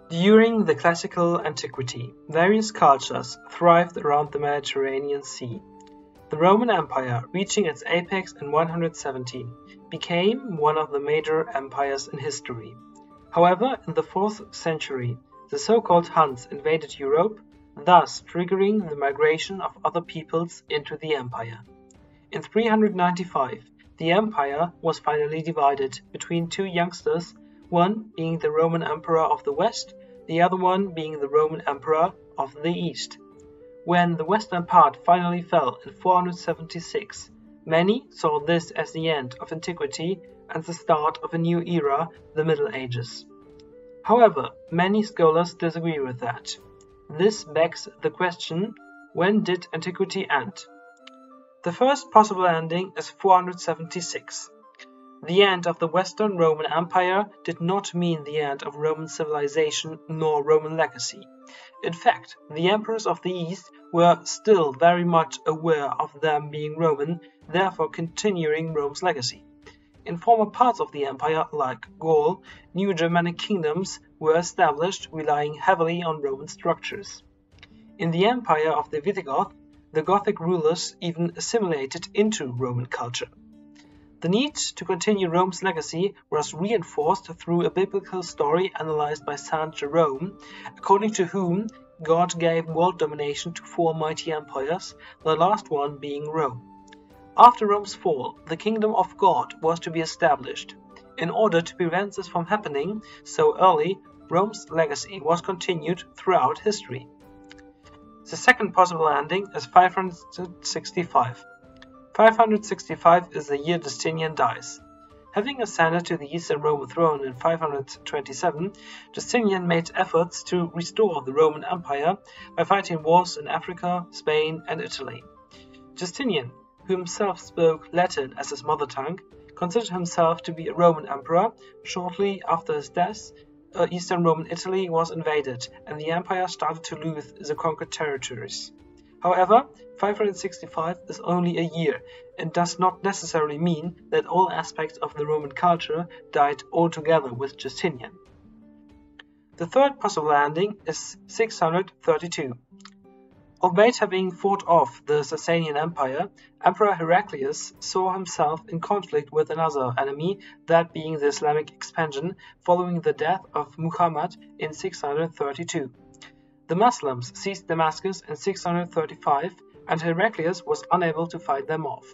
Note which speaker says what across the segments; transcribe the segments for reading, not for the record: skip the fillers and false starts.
Speaker 1: During the classical antiquity, various cultures thrived around the Mediterranean Sea. The Roman Empire, reaching its apex in 117, became one of the major empires in history. However, in the 4th century, the so-called Huns invaded Europe, thus triggering the migration of other peoples into the empire. In 395, the empire was finally divided between two youngsters, one being the Roman Emperor of the West, the other one being the Roman Emperor of the East. When the western part finally fell in 476, many saw this as the end of antiquity and the start of a new era, the Middle Ages. However, many scholars disagree with that. This begs the question, when did antiquity end? The first possible ending is 476. The end of the Western Roman Empire did not mean the end of Roman civilization nor Roman legacy. In fact, the emperors of the East were still very much aware of them being Roman, therefore continuing Rome's legacy. In former parts of the empire, like Gaul, new Germanic kingdoms were established, relying heavily on Roman structures. In the empire of the Visigoths, the Gothic rulers even assimilated into Roman culture. The need to continue Rome's legacy was reinforced through a biblical story analyzed by Saint Jerome, according to whom God gave world domination to four mighty empires, the last one being Rome. After Rome's fall, the kingdom of God was to be established. In order to prevent this from happening so early, Rome's legacy was continued throughout history. The second possible ending is 565. 565 is the year Justinian dies. Having ascended to the Eastern Roman throne in 527, Justinian made efforts to restore the Roman Empire by fighting wars in Africa, Spain, and Italy. Justinian, who himself spoke Latin as his mother tongue, considered himself to be a Roman emperor. Shortly after his death, Eastern Roman Italy was invaded, and the empire started to lose the conquered territories. However, 565 is only a year, and does not necessarily mean that all aspects of the Roman culture died altogether with Justinian. The third possible ending is 632. Albeit having fought off the Sasanian Empire, Emperor Heraclius saw himself in conflict with another enemy, that being the Islamic expansion, following the death of Muhammad in 632. The Muslims seized Damascus in 635, and Heraclius was unable to fight them off.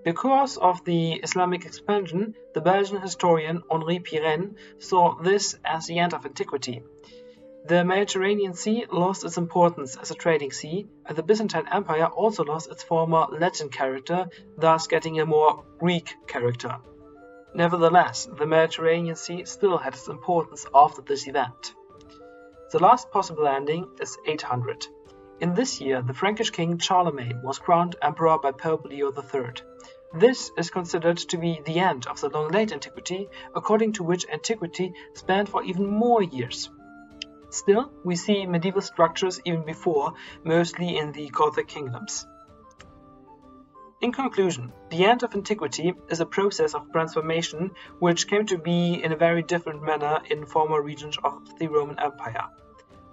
Speaker 1: Because of the Islamic expansion, the Belgian historian Henri Pirenne saw this as the end of antiquity. The Mediterranean Sea lost its importance as a trading sea, and the Byzantine Empire also lost its former legend character, thus getting a more Greek character. Nevertheless, the Mediterranean Sea still had its importance after this event. The last possible ending is 800. In this year, the Frankish king Charlemagne was crowned emperor by Pope Leo III. This is considered to be the end of the long late antiquity, according to which antiquity spanned for even more years. Still, we see medieval structures even before, mostly in the Gothic kingdoms. In conclusion, the end of antiquity is a process of transformation which came to be in a very different manner in former regions of the Roman Empire.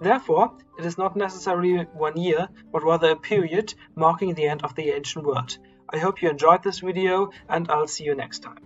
Speaker 1: Therefore, it is not necessarily 1 year, but rather a period marking the end of the ancient world. I hope you enjoyed this video, and I'll see you next time.